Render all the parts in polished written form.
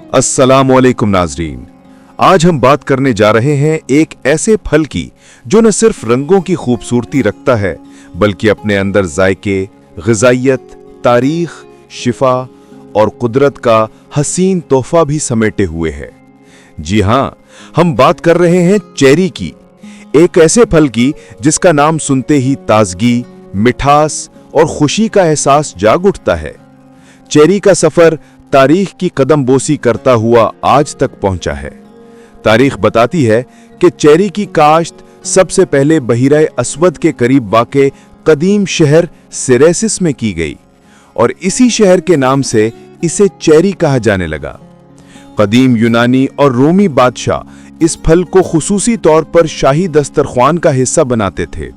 अस्सलामुअलैकुम नाजरीन, आज हम बात करने जा रहे हैं एक ऐसे फल की जो न सिर्फ रंगों की खूबसूरती रखता है बल्कि अपने अंदर जायके, ग़िज़ाइयत, तारीख, शिफा और कुदरत का हसीन तोहफा भी समेटे हुए है। जी हाँ, हम बात कर रहे हैं चेरी की, एक ऐसे फल की जिसका नाम सुनते ही ताजगी, मिठास और खुशी का एहसास जाग उठता है। चेरी का सफर तारीख की कदम बोसी करता हुआ आज तक पहुंचा है। तारीख बताती है कि चेरी की काश्त सबसे पहले बहीरा अस्वद के करीब वाक़े कदीम शहर सिरेसिस में की गई और इसी शहर के नाम से इसे चेरी कहा जाने लगा। कदीम यूनानी और रोमी बादशाह इस फल को खुसूसी तौर पर शाही दस्तरख्वान का हिस्सा बनाते थे।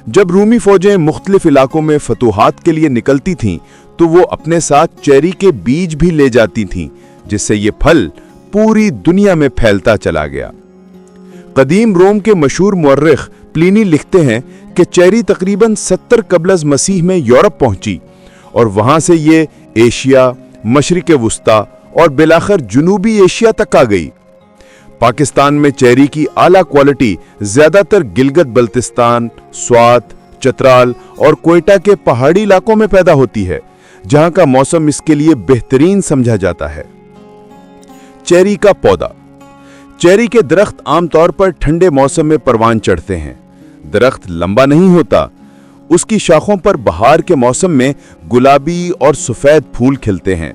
जब रूमी फौजें मुख्तलिफ इलाकों में फतूहात के लिए निकलती थीं तो वो अपने साथ चेरी के बीज भी ले जाती थीं, जिससे ये फल पूरी दुनिया में फैलता चला गया। कदीम रोम के मशहूर मुअर्रिख प्लिनी लिखते हैं कि चेरी तकरीबन 70 कबल मसीह में यूरोप पहुंची और वहां से ये एशिया, मशरिक वुस्ता और बिलाखिर जनूबी एशिया तक आ गई। पाकिस्तान में चेरी की आला क्वालिटी ज्यादातर गिलगित बल्तिस्तान, स्वात, चतराल और कोयटा के पहाड़ी इलाकों में पैदा होती है, जहां का मौसम इसके लिए बेहतरीन समझा जाता है। चेरी का पौधा। चेरी के दरख्त आमतौर पर ठंडे मौसम में परवान चढ़ते हैं। दरख्त लंबा नहीं होता। उसकी शाखों पर बहार के मौसम में गुलाबी और सफेद फूल खिलते हैं।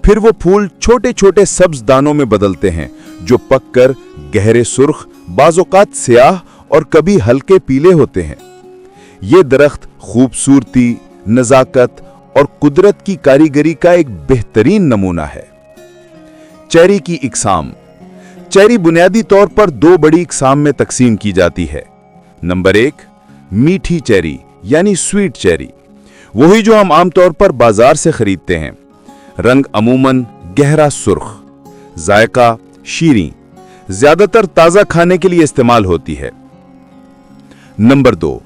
फिर वो फूल छोटे छोटे सब्ज दानों में बदलते हैं जो पककर गहरे सुर्ख, बाज़ौक़ात स्याह और कभी हल्के पीले होते हैं। ये दरख्त खूबसूरती, नज़ाकत और कुदरत की कारीगरी का एक बेहतरीन नमूना है। चेरी की इकसाम। चेरी बुनियादी तौर पर दो बड़ी इकसाम में तकसीम की जाती है। नंबर 1, मीठी चेरी यानी स्वीट चेरी, वही जो हम आमतौर पर बाजार से खरीदते हैं। रंग अमूमन गहरा सुर्ख, जायका शीरीं, ज्यादातर ताजा खाने के लिए इस्तेमाल होती है। नंबर 2,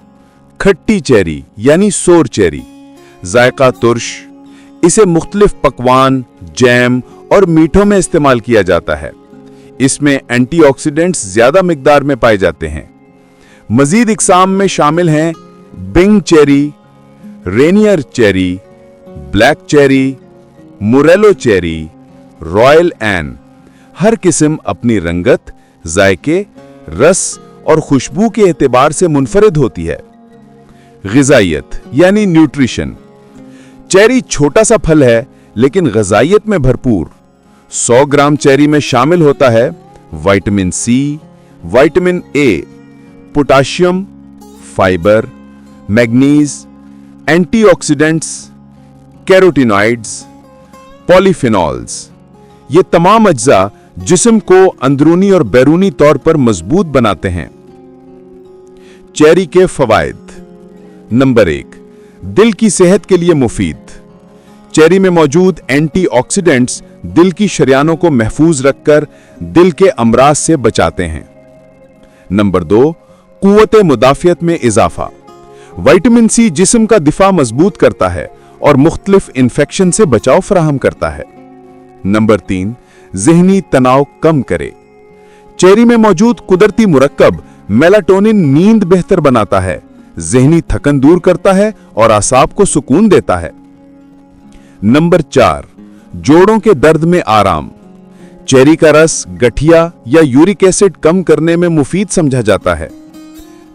खट्टी चेरी यानी सोर चेरी, जायका तुर्श, इसे मुख्तलिफ पकवान, जैम और मीठों में इस्तेमाल किया जाता है। इसमें एंटीऑक्सीडेंट्स ज्यादा मिकदार में पाए जाते हैं। मजीद इकसाम में शामिल हैं Bing cherry, Rainier cherry, black cherry, Morello cherry, Royal Ann. हर किस्म अपनी रंगत, जायके, रस और खुशबू के एतबार से मुनफरिद होती है। ग़िज़ाइयत यानी न्यूट्रिशन। चेरी छोटा सा फल है लेकिन ग़िज़ाइयत में भरपूर। 100 ग्राम चेरी में शामिल होता है vitamin C, vitamin A, potassium, fibre, manganese, antioxidants, carotenoids, polyphenols. ये तमाम अज्जा जिस्म को अंदरूनी और बैरूनी तौर पर मजबूत बनाते हैं। चेरी के फवायद। नंबर 1, दिल की सेहत के लिए मुफीद। चेरी में मौजूद एंटीऑक्सीडेंट्स दिल की शरियानों को महफूज रखकर दिल के अमराज से बचाते हैं। नंबर 2, कुव्वत मुदाफियत में इजाफा। विटामिन सी जिस्म का दिफा मजबूत करता है और मुख्तलिफ इन्फेक्शन से बचाव फराहम करता है। नंबर 3, ज़हनी तनाव कम करे। चेरी में मौजूद कुदरती मुरक्कब मेलाटोनिन नींद बेहतर बनाता है, ज़हनी थकन दूर करता है और आसाब को सुकून देता है। नंबर 4, जोड़ों के दर्द में आराम। चेरी का रस गठिया या यूरिक एसिड कम करने में मुफीद समझा जाता है।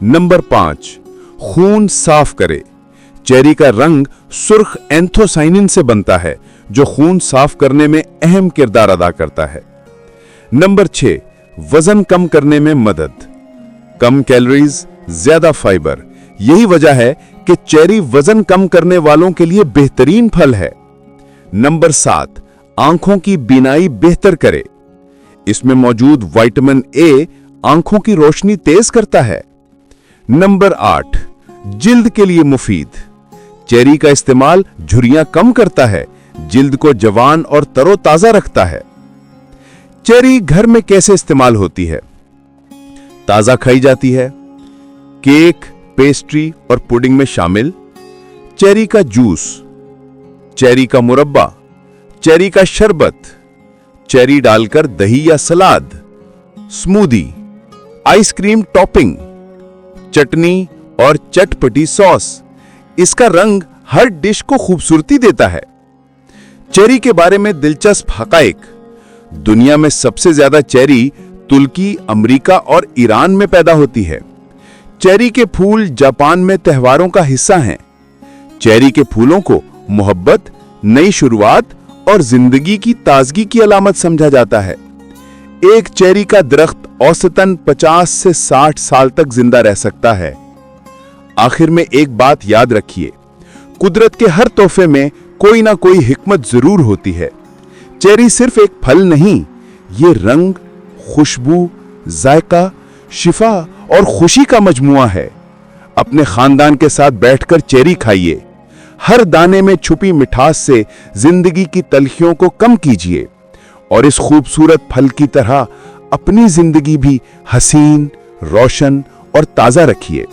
नंबर 5, खून साफ करे। चेरी का रंग सुर्ख एंथोसाइनिन से बनता है जो खून साफ करने में अहम किरदार अदा करता है। नंबर 6, वजन कम करने में मदद। कम कैलोरीज, ज्यादा फाइबर। यही वजह है कि चेरी वजन कम करने वालों के लिए बेहतरीन फल है। नंबर 7, आंखों की बीनाई बेहतर करे। इसमें मौजूद विटामिन ए आंखों की रोशनी तेज करता है। नंबर 8, जिल्द के लिए मुफीद। चेरी का इस्तेमाल झुर्रियां कम करता है, जिल्द को जवान और तरोताजा रखता है। चेरी घर में कैसे इस्तेमाल होती है? ताजा खाई जाती है, केक, पेस्ट्री और पुडिंग में शामिल। चेरी का जूस, चेरी का मुरब्बा, चेरी का शरबत, चेरी डालकर दही या सलाद, स्मूदी, आइसक्रीम टॉपिंग, चटनी और चटपटी सॉस। इसका रंग हर डिश को खूबसूरती देता है। चेरी के बारे में दिलचस्प हकाइक। दुनिया में सबसे ज्यादा चेरी तुर्की, अमेरिका और ईरान में पैदा होती है। चेरी के फूल जापान में त्योहारों का हिस्सा हैं। चेरी के फूलों को मोहब्बत, नई शुरुआत और जिंदगी की ताजगी की अलामत समझा जाता है। एक चेरी का दरख्त औसतन 50 से 60 साल तक जिंदा रह सकता है। आखिर में एक बात याद रखिए, कुदरत के हर तोहफे में कोई ना कोई हिकमत जरूर होती है। चेरी सिर्फ एक फल नहीं, ये रंग, खुशबू, जायका, शिफा और खुशी का मजमुआ है। अपने खानदान के साथ बैठकर चेरी खाइए। हर दाने में छुपी मिठास से जिंदगी की तलखियों को कम कीजिए और इस खूबसूरत फल की तरह अपनी जिंदगी भी हसीन, रोशन और ताजा रखिए।